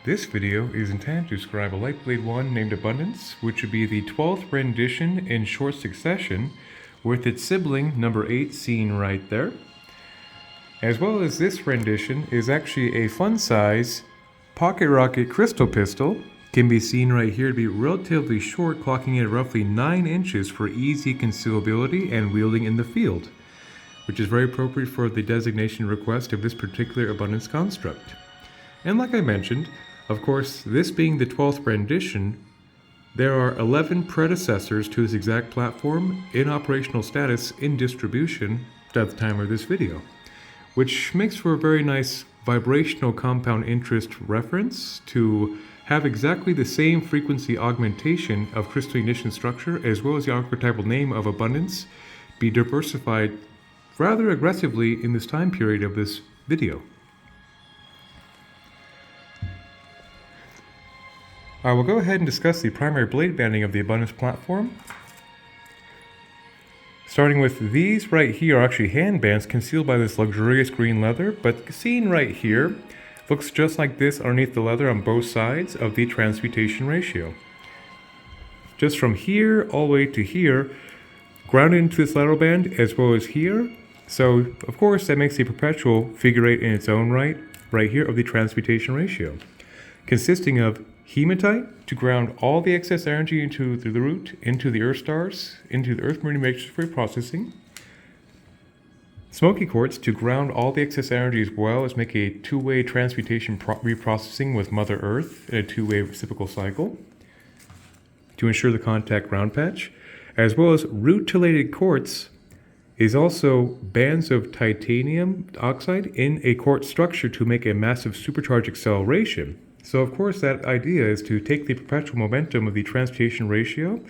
This video is intended to describe a lightblade 1 named Abundance, which would be the 12th rendition in short succession, with its sibling number 8 seen right there. As well as this rendition is actually a fun size pocket rocket crystal pistol. Can be seen right here to be relatively short, clocking in at roughly 9 inches for easy concealability and wielding in the field, which is very appropriate for the designation request of this particular Abundance construct. And like I mentioned, of course, this being the 12th rendition, there are 11 predecessors to this exact platform in operational status in distribution at the time of this video, which makes for a very nice vibrational compound interest reference to have exactly the same frequency augmentation of crystal ignition structure as well as the archetypal name of Abundance be diversified rather aggressively in this time period of this video. I will go ahead and discuss the primary blade banding of the Abundance platform. Starting with these right here are actually hand bands concealed by this luxurious green leather, but seen right here, looks just like this underneath the leather on both sides of the transmutation ratio. Just from here all the way to here, grounded into this lateral band as well as here. So of course that makes a perpetual figure 8 in its own right here of the transmutation ratio, consisting of hematite to ground all the excess energy into the root, into the earth stars, into the earth meridian matrix for processing. Smoky quartz to ground all the excess energy as well as make a two-way transmutation reprocessing with Mother Earth in a two-way reciprocal cycle to ensure the contact ground patch, as well as root-related quartz is also bands of titanium oxide in a quartz structure to make a massive supercharged acceleration. So of course that idea is to take the perpetual momentum of the transmutation ratio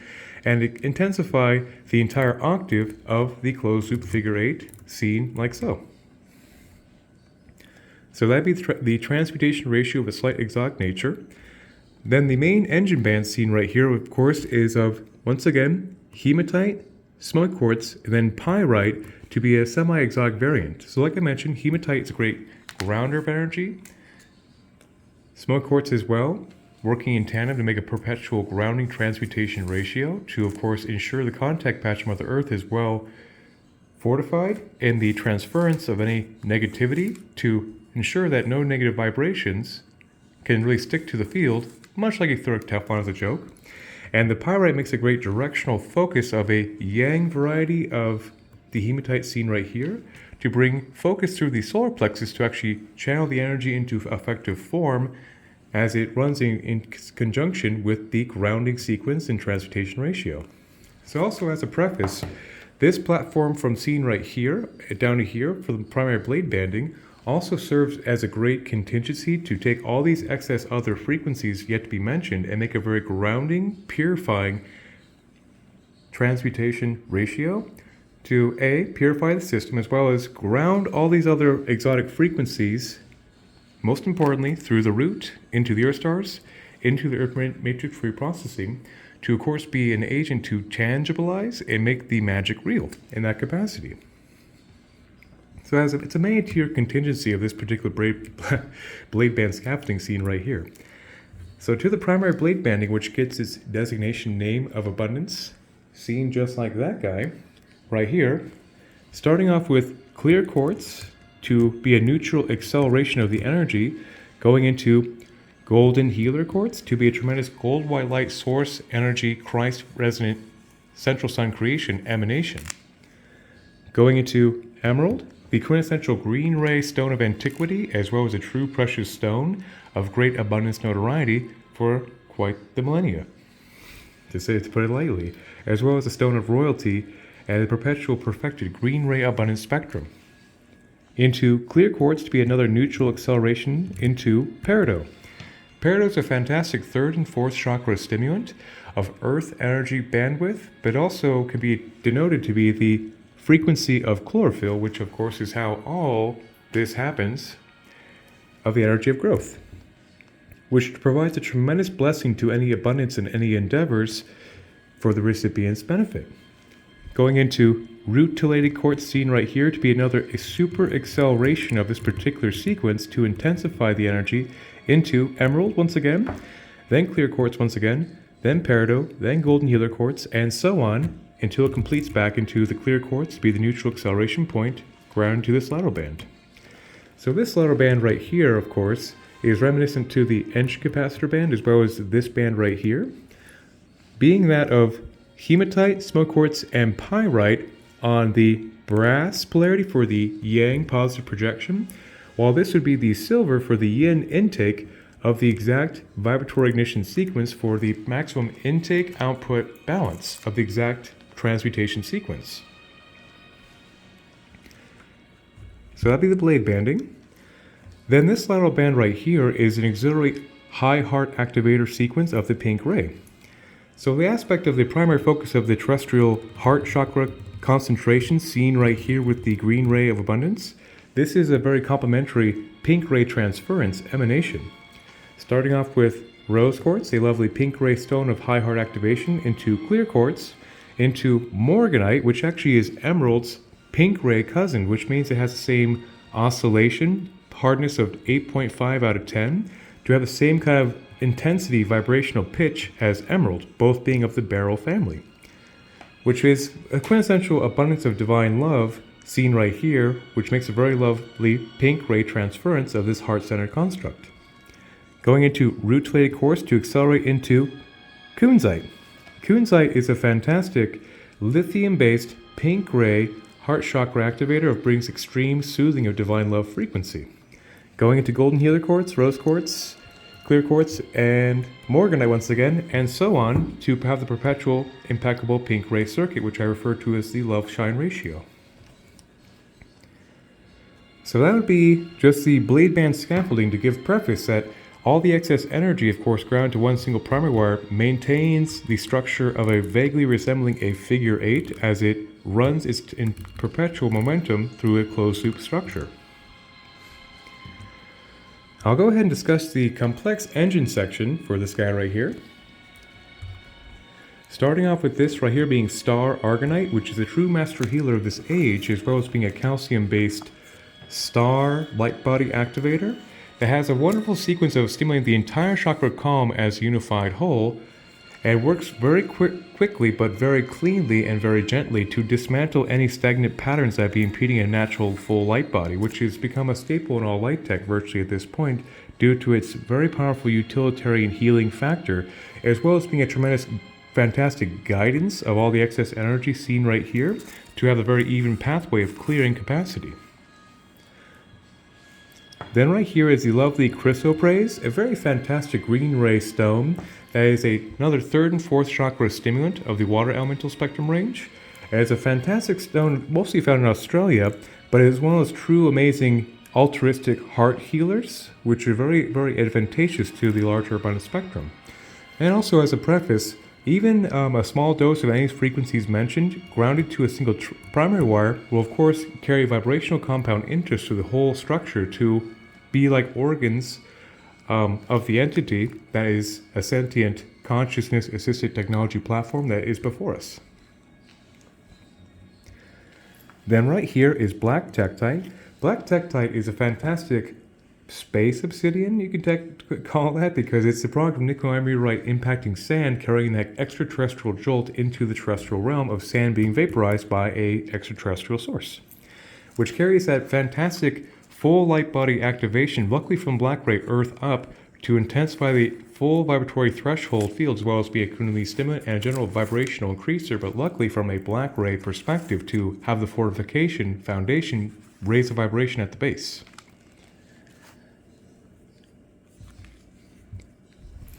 and intensify the entire octave of the closed loop figure 8 seen like so. So that'd be the transmutation ratio of a slight exotic nature. Then the main engine band seen right here, of course, is of, once again, hematite, smoke quartz, and then pyrite to be a semi-exotic variant. So like I mentioned, hematite is a great grounder of energy. Smoke quartz as well, working in tandem to make a perpetual grounding transmutation ratio to, of course, ensure the contact patch of Mother Earth is well fortified and the transference of any negativity to ensure that no negative vibrations can really stick to the field, much like etheric Teflon as a joke. And the pyrite makes a great directional focus of a yang variety of the hematite seen right here to bring focus through the solar plexus to actually channel the energy into effective form as it runs in conjunction with the grounding sequence and transmutation ratio. So also as a preface, this platform from seen right here down to here for the primary blade banding also serves as a great contingency to take all these excess other frequencies yet to be mentioned and make a very grounding, purifying transmutation ratio to A, purify the system as well as ground all these other exotic frequencies, most importantly through the root, into the earth stars, into the earth matrix for processing, to of course be an agent to tangibilize and make the magic real in that capacity. So it's a many-tier contingency of this particular blade band scaffolding seen right here. So to the primary blade banding, which gets its designation name of Abundance, seen just like that guy, right here, starting off with clear quartz to be a neutral acceleration of the energy, going into golden healer quartz to be a tremendous gold white light source energy Christ resonant central sun creation emanation, going into emerald, the quintessential green ray stone of antiquity as well as a true precious stone of great abundance notoriety for quite the millennia, to put it lightly, as well as a stone of royalty and a perpetual perfected green ray abundance spectrum. Into clear quartz to be another neutral acceleration into peridot. Peridot is a fantastic third and fourth chakra stimulant of earth energy bandwidth, but also can be denoted to be the frequency of chlorophyll, which of course is how all this happens, of the energy of growth, which provides a tremendous blessing to any abundance and any endeavors for the recipient's benefit. Going into root-related quartz seen right here to be another super acceleration of this particular sequence to intensify the energy into emerald once again, then clear quartz once again, then peridot, then golden healer quartz, and so on until it completes back into the clear quartz to be the neutral acceleration point, ground to this lateral band. So this lateral band right here, of course, is reminiscent to the Ench capacitor band as well as this band right here, being that of hematite, smoke quartz, and pyrite on the brass polarity for the yang positive projection, while this would be the silver for the yin intake of the exact vibratory ignition sequence for the maximum intake-output balance of the exact transmutation sequence. So that'd be the blade banding. Then this lateral band right here is an auxiliary high heart activator sequence of the pink ray. So the aspect of the primary focus of the terrestrial heart chakra concentration seen right here with the green ray of abundance, this is a very complementary pink ray transference emanation. Starting off with rose quartz, a lovely pink ray stone of high heart activation, into clear quartz, into morganite, which actually is emerald's pink ray cousin, which means it has the same oscillation, hardness of 8.5 out of 10, to have the same kind of intensity vibrational pitch as emerald, both being of the beryl family, which is a quintessential abundance of divine love seen right here, which makes a very lovely pink ray transference of this heart-centered construct. Going into rutilated quartz to accelerate into kunzite. Kunzite is a fantastic lithium-based pink ray heart chakra activator brings extreme soothing of divine love frequency. Going into golden healer quartz, rose quartz, clear quartz, and morganite once again, and so on to have the perpetual impeccable pink ray circuit, which I refer to as the love-shine ratio. So that would be just the blade band scaffolding to give preface that all the excess energy, of course, ground to one single primary wire, maintains the structure of a vaguely resembling a figure 8 as it runs its in perpetual momentum through a closed loop structure. I'll go ahead and discuss the complex engine section for this guy right here. Starting off with this right here being Star Argonite, which is a true master healer of this age, as well as being a calcium-based star light body activator that has a wonderful sequence of stimulating the entire chakra column as a unified whole, and works very quickly but very cleanly and very gently to dismantle any stagnant patterns that be impeding a natural full light body, which has become a staple in all light tech virtually at this point due to its very powerful utilitarian healing factor, as well as being a tremendous fantastic guidance of all the excess energy seen right here to have a very even pathway of clearing capacity. Then right here is the lovely chrysoprase, a very fantastic green ray stone that is another third and fourth chakra stimulant of the water elemental spectrum range. It's a fantastic stone mostly found in Australia, but it is one of those true amazing altruistic heart healers, which are very, very advantageous to the larger abundance spectrum. And also as a preface, even a small dose of any frequencies mentioned, grounded to a single primary wire, will of course carry vibrational compound interest to the whole structure to be like organs of the entity that is a sentient consciousness-assisted technology platform that is before us. Then right here is black tektite. Black tektite is a fantastic space obsidian, you could call that, because it's the product of nickel meteorite impacting sand, carrying that extraterrestrial jolt into the terrestrial realm of sand being vaporized by a extraterrestrial source, which carries that fantastic full light body activation, luckily from black ray earth up, to intensify the full vibratory threshold field, as well as be a kundalini stimulant and a general vibrational increaser, but luckily from a black ray perspective to have the fortification foundation raise the vibration at the base.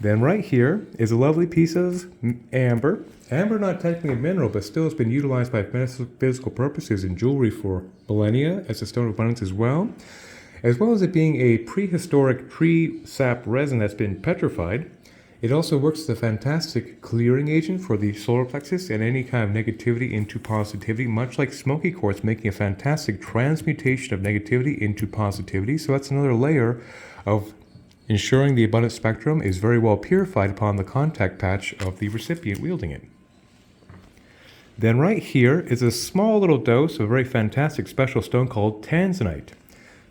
Then right here is a lovely piece of amber. Amber, not technically a mineral, but still has been utilized by physical purposes in jewelry for millennia as a stone of abundance as well as it being a prehistoric tree sap resin that's been petrified. It also works as a fantastic clearing agent for the solar plexus and any kind of negativity into positivity, much like smoky quartz, making a fantastic transmutation of negativity into positivity. So that's another layer of ensuring the abundant spectrum is very well purified upon the contact patch of the recipient wielding it. Then right here is a small little dose of a very fantastic special stone called tanzanite.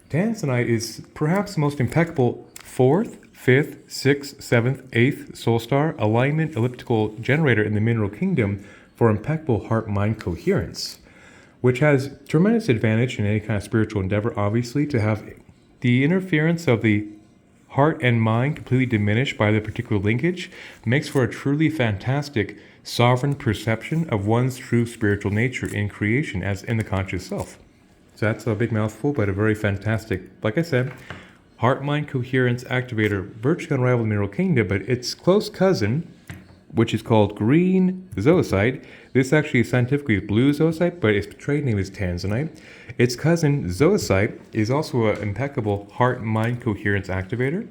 Tanzanite is perhaps the most impeccable fourth 5th, 6th, 7th, 8th soul star alignment elliptical generator in the mineral kingdom for impeccable heart-mind coherence, which has tremendous advantage in any kind of spiritual endeavor, obviously, to have the interference of the heart and mind completely diminished by the particular linkage makes for a truly fantastic sovereign perception of one's true spiritual nature in creation as in the conscious self. So that's a big mouthful, but a very fantastic, like I said, heart-mind coherence activator, virtually unrivaled in the mineral kingdom, but its close cousin, which is called green zoisite. This actually scientifically is blue zoisite, but its trade name is tanzanite. Its cousin zoisite is also an impeccable heart-mind coherence activator.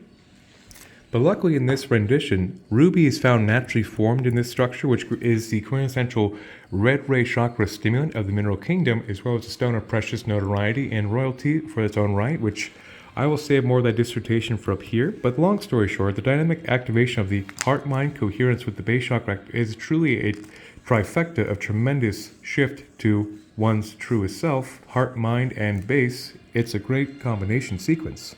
But luckily in this rendition, ruby is found naturally formed in this structure, which is the quintessential red ray chakra stimulant of the mineral kingdom, as well as a stone of precious notoriety and royalty for its own right, which I will save more of that dissertation for up here. But long story short, the dynamic activation of the heart-mind coherence with the base chakra is truly a trifecta of tremendous shift to one's truest self, heart, mind, and base. It's a great combination sequence.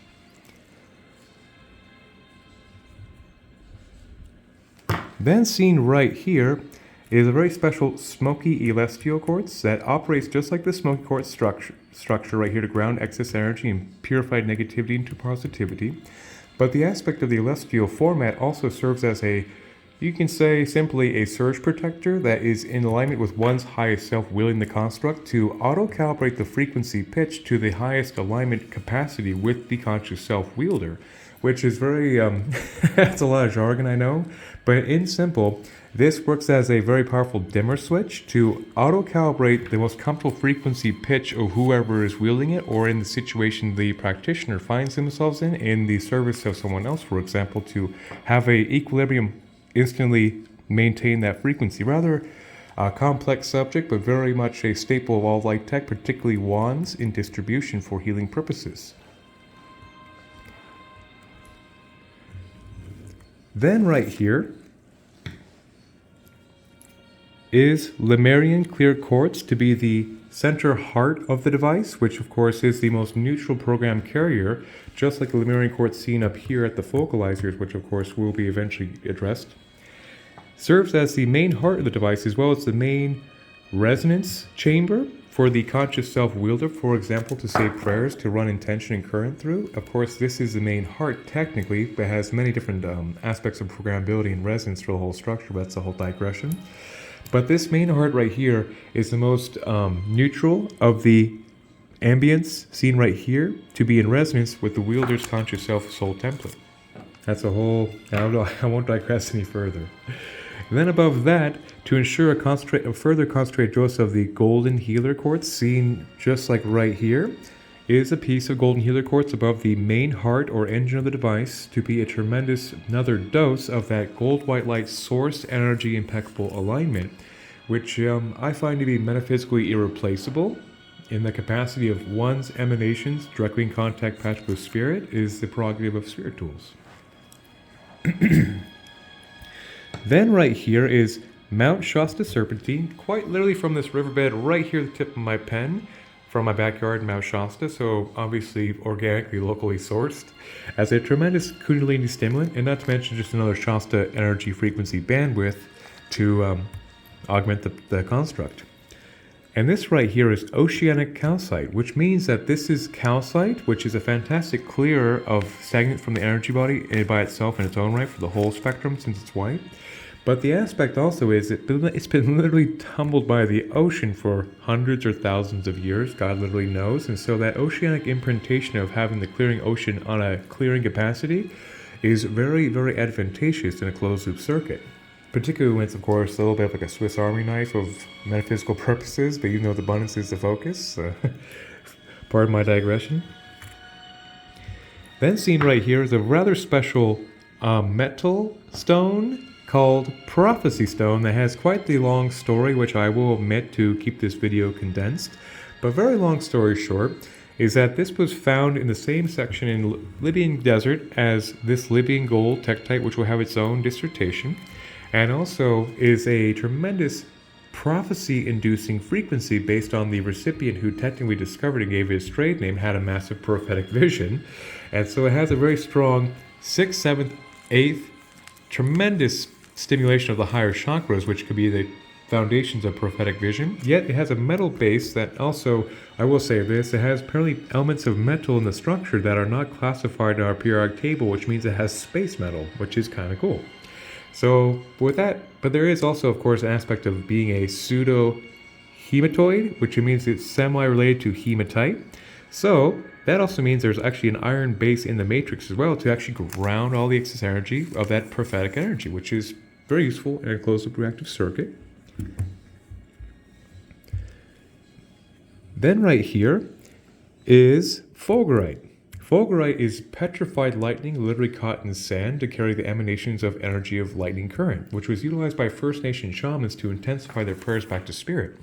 Then seen right here is a very special smoky celestial quartz that operates just like the smoky quartz structure right here to ground excess energy and purify negativity into positivity. But the aspect of the celestial format also serves as a, you can say simply, a surge protector that is in alignment with one's highest self wielding the construct to auto-calibrate the frequency pitch to the highest alignment capacity with the conscious self wielder, which is very, that's a lot of jargon, I know, but in simple, this works as a very powerful dimmer switch to auto-calibrate the most comfortable frequency pitch of whoever is wielding it, or in the situation the practitioner finds themselves in the service of someone else, for example, to have a equilibrium instantly maintain that frequency. Rather a complex subject, but very much a staple of all light tech, particularly wands in distribution for healing purposes. Then right here is Lemurian clear quartz to be the center heart of the device, which of course is the most neutral program carrier, just like the Lemurian quartz seen up here at the focalizers, which of course will be eventually addressed. Serves as the main heart of the device, as well as the main resonance chamber for the conscious self wielder, for example, to say prayers, to run intention and current through. Of course, this is the main heart technically, but has many different aspects of programmability and resonance for the whole structure, but that's a whole digression. But this main heart right here is the most neutral of the ambience seen right here to be in resonance with the wielder's conscious self soul template. That's a whole, I won't digress any further. Then above that, to ensure a further concentrated dose of the golden healer quartz, seen just like right here, is a piece of golden healer quartz above the main heart or engine of the device to be a tremendous another dose of that gold white light source energy impeccable alignment, which I find to be metaphysically irreplaceable in the capacity of one's emanations directly in contact patch with spirit is the prerogative of spirit tools. Then right here is Mount Shasta Serpentine, quite literally from this riverbed right here at the tip of my pen, from my backyard in Mount Shasta, so obviously organically, locally sourced, as a tremendous Kundalini stimulant, and not to mention just another Shasta energy frequency bandwidth to augment the construct. And this right here is oceanic calcite, which means that this is calcite, which is a fantastic clearer of stagnant from the energy body by itself in its own right for the whole spectrum since it's white. But the aspect also is it's been literally tumbled by the ocean for hundreds or thousands of years, God literally knows, and so that oceanic imprintation of having the clearing ocean on a clearing capacity is very, very advantageous in a closed-loop circuit. Particularly when it's, of course, a little bit of like a Swiss Army knife of metaphysical purposes, but you know the abundance is the focus. Pardon my digression. Then seen right here is a rather special metal stone called Prophecy Stone that has quite the long story, which I will omit to keep this video condensed. But very long story short is that this was found in the same section in Libyan desert as this Libyan gold tektite, which will have its own dissertation, and also is a tremendous prophecy-inducing frequency based on the recipient who technically discovered and gave it its trade name had a massive prophetic vision. And so it has a very strong 6th, 7th, 8th, tremendous stimulation of the higher chakras, which could be the foundations of prophetic vision. Yet it has a metal base that also, I will say this, it has apparently elements of metal in the structure that are not classified in our periodic table, which means it has space metal, which is kind of cool. So with that, but there is also, of course, an aspect of being a pseudo hematoid, which means it's semi-related to hematite. So that also means there's actually an iron base in the matrix as well to actually ground all the excess energy of that prophetic energy, which is very useful in a closed-loop reactive circuit. Then right here is fulgurite. Fulgurite is petrified lightning literally caught in sand to carry the emanations of energy of lightning current, which was utilized by First Nation shamans to intensify their prayers back to spirit.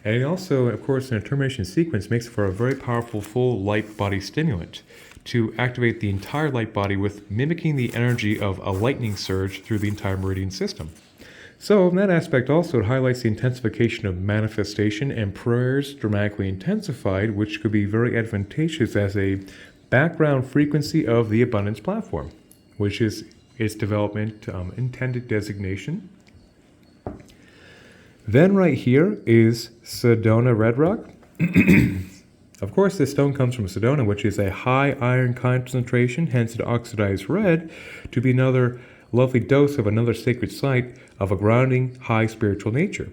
And it also, of course, in a termination sequence, makes for a very powerful full light body stimulant to activate the entire light body with mimicking the energy of a lightning surge through the entire meridian system. So in that aspect also, it highlights the intensification of manifestation and prayers dramatically intensified, which could be very advantageous as a background frequency of the abundance platform, which is its development intended designation. Then right here is Sedona red rock. Of course, this stone comes from Sedona, which is a high iron concentration, hence it oxidized red, to be another lovely dose of another sacred site of a grounding high spiritual nature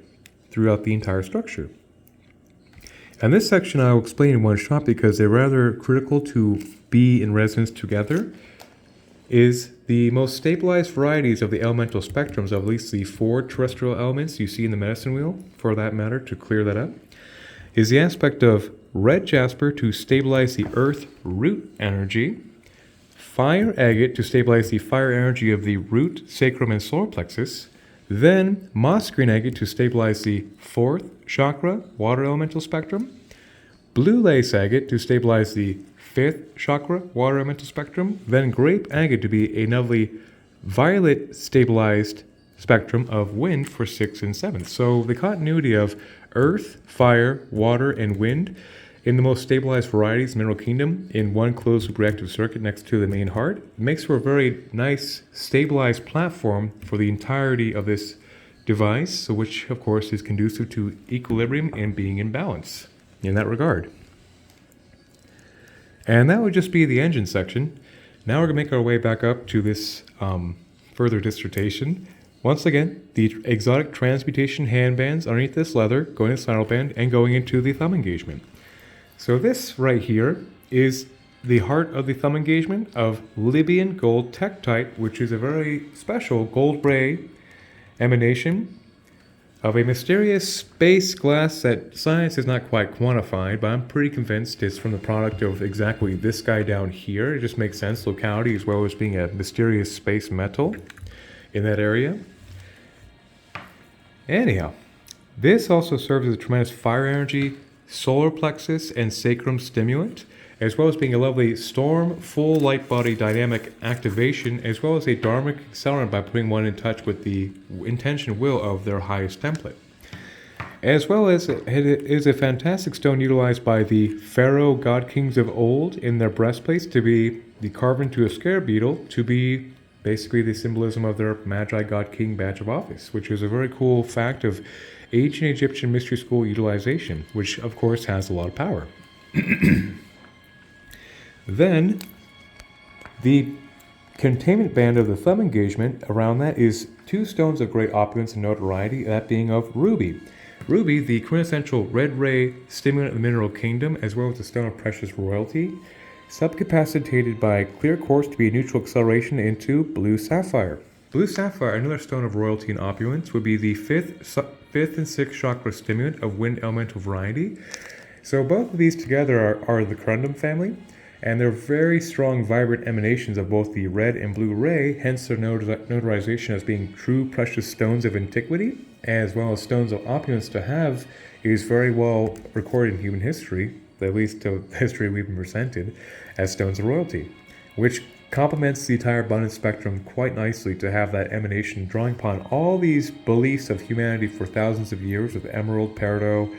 throughout the entire structure. And this section I'll explain in one shot because they're rather critical to be in resonance together, is the most stabilized varieties of the elemental spectrums of at least the 4 terrestrial elements you see in the medicine wheel, for that matter, to clear that up, is the aspect of red jasper to stabilize the earth root energy, fire agate to stabilize the fire energy of the root, sacrum, and solar plexus, then moss green agate to stabilize the 4th chakra, water elemental spectrum, blue lace agate to stabilize the 5th chakra, water elemental spectrum, then grape agate to be a lovely violet stabilized spectrum of wind for 6th and 7th. So the continuity of earth, fire, water, and wind in the most stabilized varieties mineral kingdom in one closed loop reactive circuit next to the main heart makes for a very nice stabilized platform for the entirety of this device, so which of course is conducive to equilibrium and being in balance in that regard. And that would just be the engine section. Now we're going to make our way back up to this further dissertation. Once again, the exotic transmutation handbands underneath this leather, going to saddle band, and going into the thumb engagement. So this right here is the heart of the thumb engagement of Libyan gold tektite, which is a very special gold ray emanation of a mysterious space glass that science has not quite quantified, but I'm pretty convinced it's from the product of exactly this guy down here. It just makes sense, locality as well as being a mysterious space metal in that area. Anyhow, this also serves as a tremendous fire energy, solar plexus, and sacrum stimulant, as well as being a lovely storm, full light body dynamic activation, as well as a dharmic accelerant by putting one in touch with the intention will of their highest template. As well as it is a fantastic stone utilized by the pharaoh god kings of old in their breastplates to be the carven to a scarab beetle to be basically the symbolism of their Magi God King badge of office, which is a very cool fact of ancient Egyptian mystery school utilization, which of course has a lot of power. Then, the containment band of the thumb engagement around that is 2 stones of great opulence and notoriety, that being of ruby. Ruby, the quintessential red ray stimulant of the mineral kingdom, as well as the stone of precious royalty, subcapacitated by clear quartz to be a neutral acceleration into blue sapphire. Blue sapphire, another stone of royalty and opulence, would be the 5th and 6th chakra stimulant of wind elemental variety. So both of these together are the corundum family, and they're very strong, vibrant emanations of both the red and blue ray, hence their notarization as being true precious stones of antiquity, as well as stones of opulence to have, is very well recorded in human history, at least the history we've been presented, as stones of royalty, which complements the entire abundance spectrum quite nicely to have that emanation drawing upon all these beliefs of humanity for thousands of years with emerald, peridot,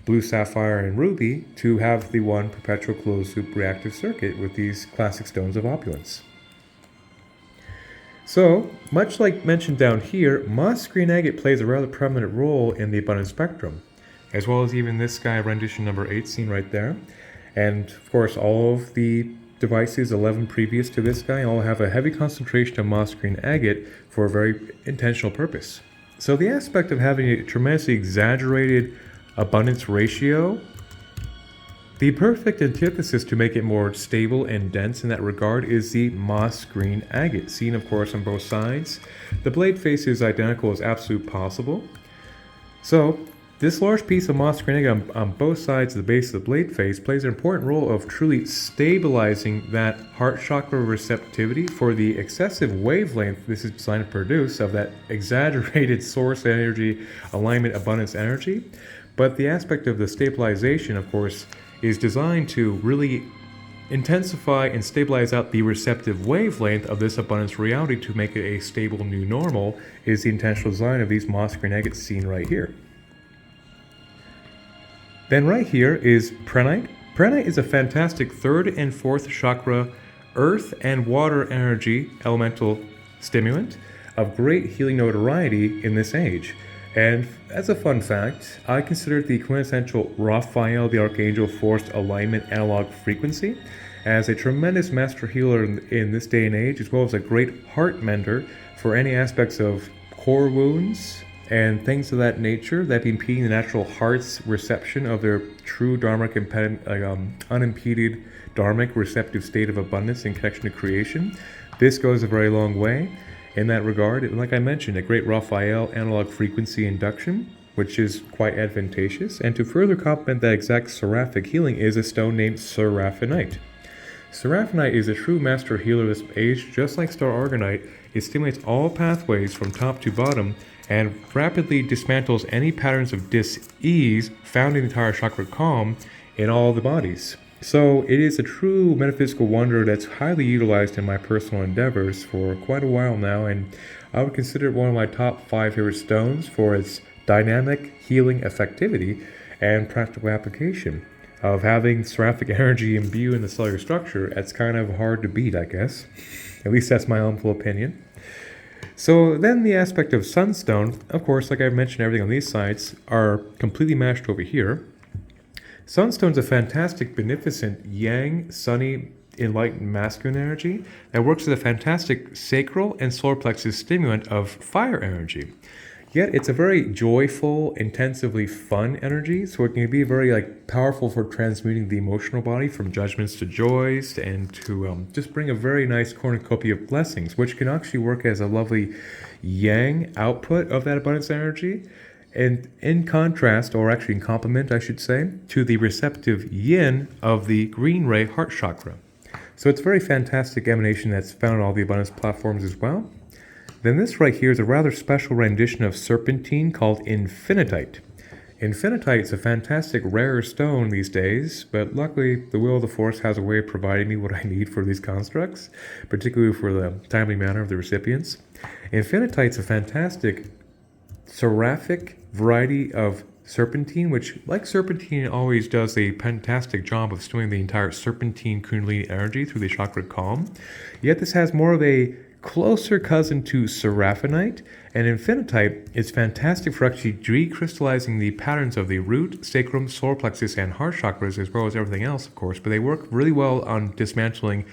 blue sapphire and ruby to have the one perpetual closed loop reactive circuit with these classic stones of opulence. So, much like mentioned down here, moss green agate plays a rather prominent role in the abundance spectrum, as well as even this guy rendition number 8 seen right there. And of course, all of the devices 11 previous to this guy all have a heavy concentration of moss green agate for a very intentional purpose. So the aspect of having a tremendously exaggerated abundance ratio, the perfect antithesis to make it more stable and dense in that regard is the moss green agate, seen of course on both sides. The blade face is identical as absolute possible. So this large piece of moss green agate on both sides of the base of the blade face plays an important role of truly stabilizing that heart chakra receptivity for the excessive wavelength this is designed to produce of that exaggerated source energy, alignment, abundance energy. But the aspect of the stabilization, of course, is designed to really intensify and stabilize out the receptive wavelength of this abundance reality to make it a stable new normal is the intentional design of these moss green agates seen right here. Then right here is prehnite. Prehnite is a fantastic 3rd and 4th chakra earth and water energy elemental stimulant of great healing notoriety in this age. And as a fun fact, I consider the quintessential Raphael the Archangel forced alignment analog frequency as a tremendous master healer in this day and age, as well as a great heart mender for any aspects of core wounds and things of that nature that be impeding the natural heart's reception of their true dharmic unimpeded dharmic receptive state of abundance in connection to creation. This goes a very long way in that regard. And like I mentioned, a great Raphael analog frequency induction, which is quite advantageous. And to further complement that exact seraphic healing is a stone named seraphinite. Seraphinite is a true master healer of this age. Just like star argonite, it stimulates all pathways from top to bottom and rapidly dismantles any patterns of dis-ease found in the entire chakra calm in all the bodies. So it is a true metaphysical wonder that's highly utilized in my personal endeavors for quite a while now, and I would consider it one of my top 5 favorite stones for its dynamic healing effectivity and practical application of having seraphic energy imbue in the cellular structure. It's kind of hard to beat, I guess. At least that's my humble opinion. So then the aspect of sunstone, of course, like I've mentioned, everything on these sides are completely matched over here. Sunstone's a fantastic, beneficent, yang, sunny, enlightened masculine energy that works as a fantastic sacral and solar plexus stimulant of fire energy. Yet it's a very joyful, intensively fun energy, so it can be very powerful for transmuting the emotional body from judgments to joys and to just bring a very nice cornucopia of blessings, which can actually work as a lovely yang output of that abundance energy. And in contrast, or actually in complement, I should say, to the receptive yin of the green ray heart chakra. So it's a very fantastic emanation that's found on all the abundance platforms as well. Then this right here is a rather special rendition of serpentine called infinitite. Infinitite is a fantastic rare stone these days, but luckily the will of the force has a way of providing me what I need for these constructs, particularly for the timely manner of the recipients. Infinitite is a fantastic seraphic variety of serpentine, which, like serpentine, always does a fantastic job of stimulating the entire serpentine kundalini energy through the chakra calm. Yet this has more of a closer cousin to seraphinite, and infinitite is fantastic for actually recrystallizing the patterns of the root, sacrum, solar plexus, and heart chakras, as well as everything else, of course, but they work really well on dismantling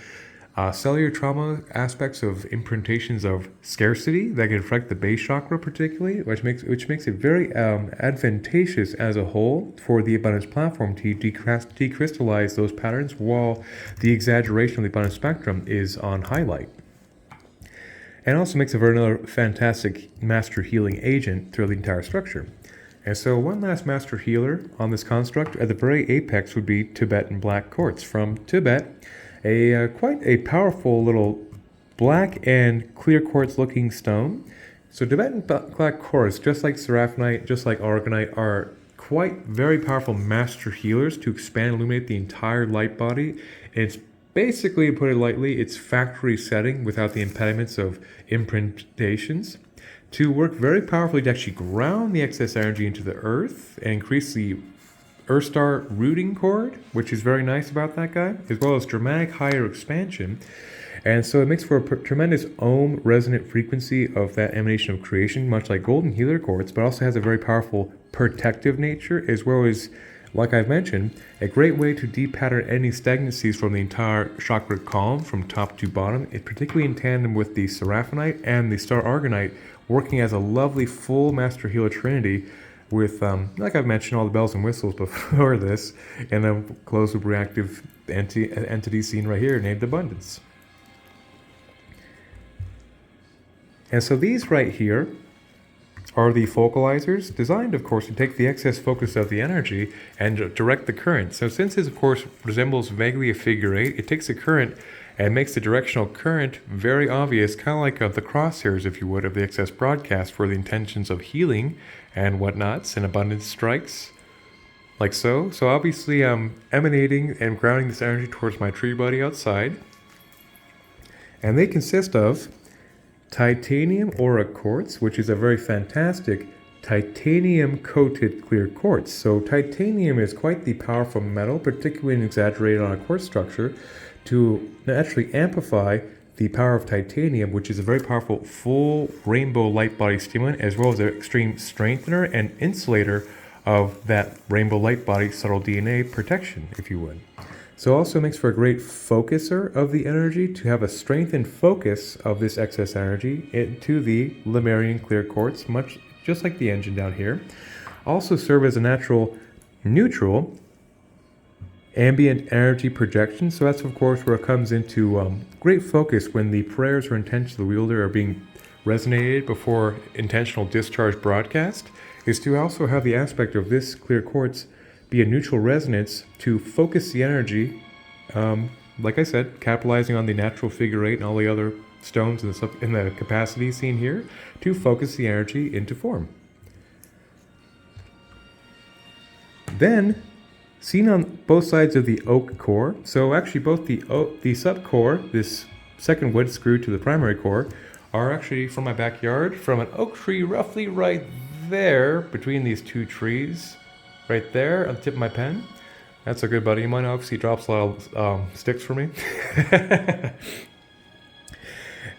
cellular trauma aspects of imprintations of scarcity that can affect the base chakra particularly, which makes it very advantageous as a whole for the abundance platform to decrystallize those patterns while the exaggeration of the abundance spectrum is on highlight. And also makes it another fantastic master healing agent through the entire structure. And so one last master healer on this construct at the very apex would be Tibetan black quartz from Tibet. Quite a powerful little black and clear quartz looking stone. So Tibetan black quartz, just like seraphinite, just like aragonite, are quite very powerful master healers to expand and illuminate the entire light body. It's basically, to put it lightly, it's factory setting without the impediments of imprintations to work very powerfully to actually ground the excess energy into the earth and increase the Earth Star rooting chord, which is very nice about that guy, as well as dramatic higher expansion. And so it makes for a tremendous ohm resonant frequency of that emanation of creation, much like golden healer quartz, but also has a very powerful protective nature, as well as, like I've mentioned, a great way to depattern any stagnancies from the entire chakra column from top to bottom, particularly in tandem with the seraphinite and the star argonite, working as a lovely full master healer trinity with, like I've mentioned, all the bells and whistles before this, and a closed loop reactive entity seen right here named Abundance. And so these right here are the focalizers, designed, of course, to take the excess focus of the energy and direct the current. So since this, of course, resembles vaguely a figure eight, it takes a current and makes the directional current very obvious, kind of like the crosshairs, if you would, of the excess broadcast for the intentions of healing and whatnots and abundance strikes, like so. So obviously I'm emanating and grounding this energy towards my tree buddy outside. And they consist of titanium aura quartz, which is a very fantastic titanium coated clear quartz. So titanium is quite the powerful metal, particularly when exaggerated on a quartz structure, to naturally amplify the power of titanium, which is a very powerful full rainbow light body stimulant, as well as an extreme strengthener and insulator of that rainbow light body subtle DNA protection, if you would. So it also makes for a great focuser of the energy, to have a strengthened focus of this excess energy into the Lemurian clear quartz, much just like the engine down here. Also serve as a natural neutral ambient energy projection. So that's, of course, where it comes into great focus when the prayers or intentions of the wielder are being resonated before intentional discharge broadcast, is to also have the aspect of this clear quartz be a neutral resonance to focus the energy, like I said, capitalizing on the natural figure eight and all the other stones in the capacity seen here, to focus the energy into form. Then, seen on both sides of the oak core, so actually both the sub-core, this second wood screwed to the primary core, are actually from my backyard, from an oak tree roughly right there, between these two trees. Right there on the tip of my pen. That's a good buddy of mine. Obviously, he drops a lot of sticks for me.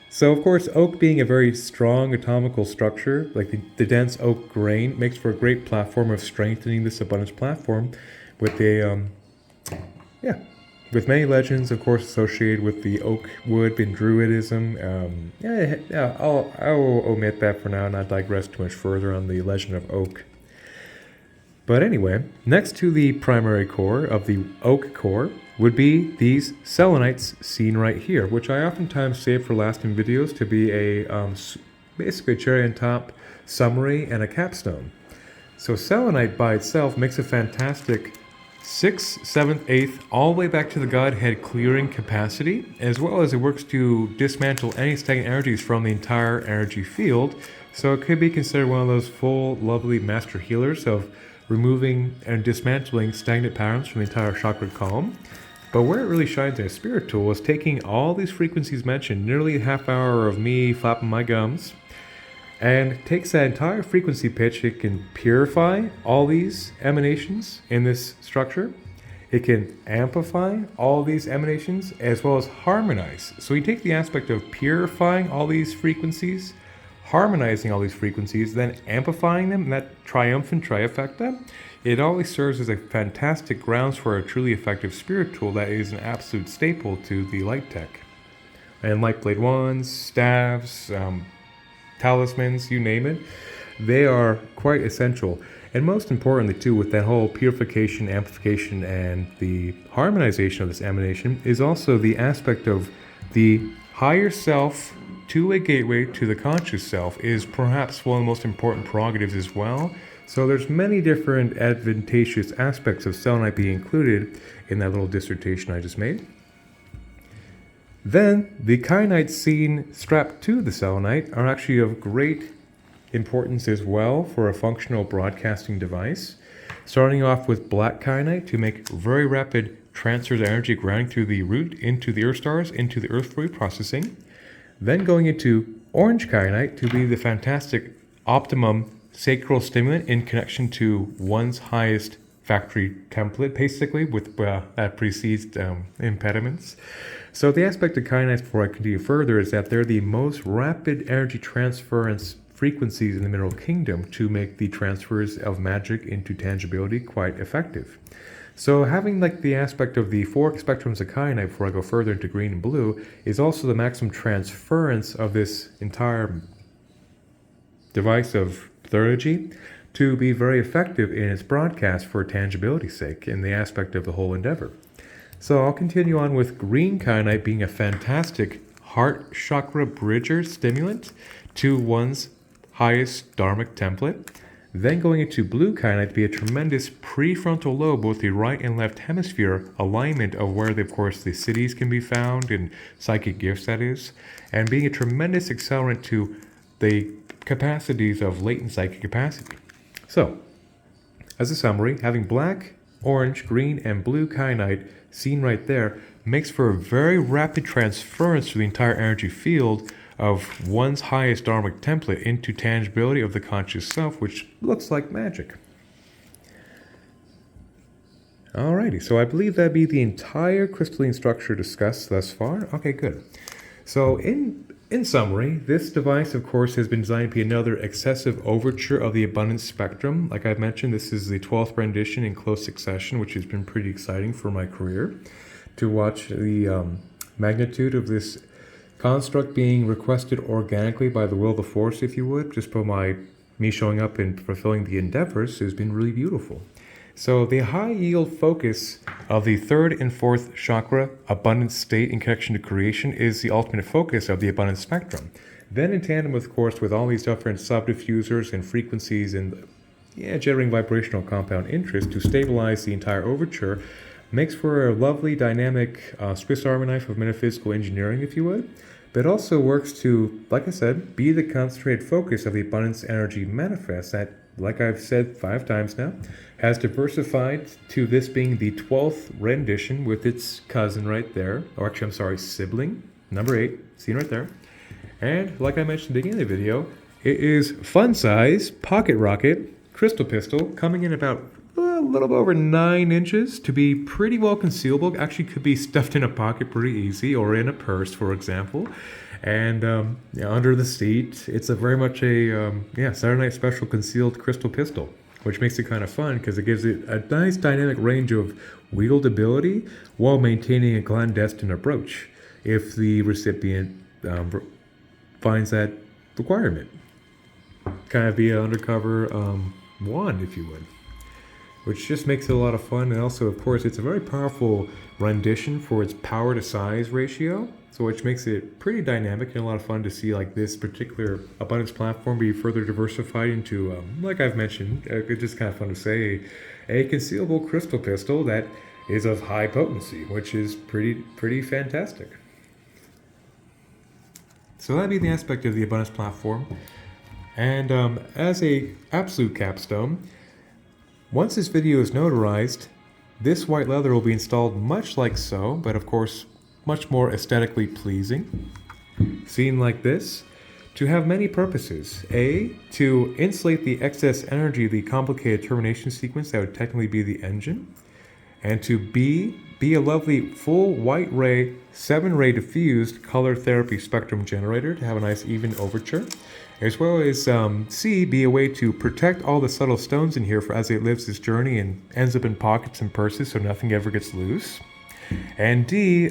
So, of course, oak being a very strong atomical structure, like the dense oak grain, makes for a great platform of strengthening this abundance platform with with many legends, of course, associated with the oak wood in Druidism. I'll omit that for now and not digress too much further on the legend of oak. But anyway, next to the primary core of the oak core would be these selenites seen right here, which I oftentimes save for last in videos to be a basically a cherry on top summary and a capstone. So selenite by itself makes a fantastic 6th, 7th, 8th, all the way back to the Godhead clearing capacity, as well as it works to dismantle any stagnant energies from the entire energy field. So it could be considered one of those full, lovely master healers of removing and dismantling stagnant patterns from the entire chakra column. But where it really shines in a spirit tool is taking all these frequencies mentioned, nearly a half hour of me flapping my gums, and takes that entire frequency pitch. It can purify all these emanations in this structure. It can amplify all these emanations as well as harmonize. So we take the aspect of purifying all these frequencies, harmonizing all these frequencies, then amplifying them, and that triumphant trifecta, it always serves as a fantastic grounds for a truly effective spirit tool that is an absolute staple to the light tech. And lightblade wands, staves, talismans, you name it, they are quite essential. And most importantly too, with that whole purification, amplification, and the harmonization of this emanation is also the aspect of the higher self to a gateway to the conscious self is perhaps one of the most important prerogatives as well. So there's many different advantageous aspects of selenite being included in that little dissertation I just made. Then the kyanites seen strapped to the selenite are actually of great importance as well for a functional broadcasting device. Starting off with black kyanite to make very rapid transfers of energy grounding through the root into the earth stars, into the earth fluid processing. Then going into orange kyanite to be the fantastic optimum sacral stimulant in connection to one's highest factory template, basically, with that precedes impediments. So the aspect of kyanites, before I continue further, is that they're the most rapid energy transference frequencies in the mineral kingdom to make the transfers of magic into tangibility quite effective. So having like the aspect of the 4 spectrums of kyanite, before I go further into green and blue, is also the maximum transference of this entire device of liturgy to be very effective in its broadcast for tangibility's sake in the aspect of the whole endeavor. So I'll continue on with green kyanite being a fantastic heart chakra bridger stimulant to one's highest dharmic template. Then going into blue kyanite to be a tremendous prefrontal lobe, both the right and left hemisphere alignment of where, of course, the cities can be found and psychic gifts, that is, and being a tremendous accelerant to the capacities of latent psychic capacity. So, as a summary, having black, orange, green, and blue kyanite seen right there makes for a very rapid transference to the entire energy field of one's highest dharmic template into tangibility of the conscious self, which looks like magic. Alrighty, so I believe that'd be the entire crystalline structure discussed thus far. Okay, good. So in summary, this device, of course, has been designed to be another excessive overture of the abundance spectrum. Like I've mentioned, this is the 12th rendition in close succession, which has been pretty exciting for my career to watch the magnitude of this construct being requested organically by the will of the force, if you would, just by me showing up and fulfilling the endeavors, has been really beautiful. So the high yield focus of the 3rd and 4th chakra abundance state in connection to creation is the ultimate focus of the abundance spectrum. Then in tandem, of course, with all these different subdiffusers and frequencies and generating vibrational compound interest to stabilize the entire overture, makes for a lovely dynamic Swiss Army knife of metaphysical engineering, if you would, but also works to, like I said, be the concentrated focus of the abundance energy manifest that, like I've said 5 times now, has diversified to this being the 12th rendition with its cousin right there, or actually, I'm sorry, sibling, number 8, seen right there. And like I mentioned at the beginning of the video, it is fun size pocket rocket crystal pistol coming in about a little bit over 9 inches to be pretty well concealable. Actually could be stuffed in a pocket pretty easy, or in a purse, for example. And under the seat, it's a very much a Saturday Night Special concealed crystal pistol, which makes it kind of fun because it gives it a nice dynamic range of wieldability while maintaining a clandestine approach if the recipient finds that requirement. Kind of be an undercover wand, if you would, which just makes it a lot of fun. And also, of course, it's a very powerful rendition for its power to size ratio, so which makes it pretty dynamic and a lot of fun to see like this particular abundance platform be further diversified into, like I've mentioned, it's just kind of fun to say, a concealable crystal pistol that is of high potency, which is pretty fantastic. So that'd be the aspect of the abundance platform. And as a absolute capstone, once this video is notarized, this white leather will be installed much like so, but of course much more aesthetically pleasing. Seen like this, to have many purposes. A, to insulate the excess energy of the complicated termination sequence that would technically be the engine. And to B, be a lovely full white ray, 7-ray diffused color therapy spectrum generator to have a nice even overture. As well as C, be a way to protect all the subtle stones in here for as it lives this journey and ends up in pockets and purses so nothing ever gets loose. And D,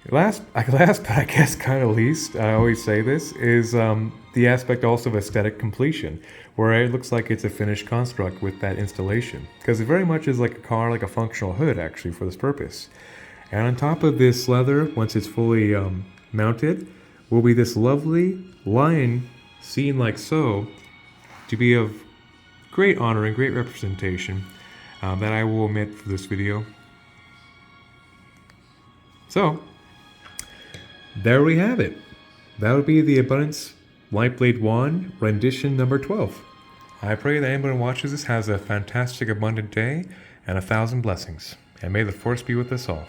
last but I guess kind of least, I always say this, is the aspect also of aesthetic completion, where it looks like it's a finished construct with that installation. Because it very much is like a car, like a functional hood actually for this purpose. And on top of this leather, once it's fully mounted, will be this lovely lion seen like so, to be of great honor and great representation that I will omit for this video. So, there we have it. That would be the Abundance Lightblade Wand rendition number 12. I pray that anyone who watches this has a fantastic abundant day and 1,000 blessings. And may the force be with us all.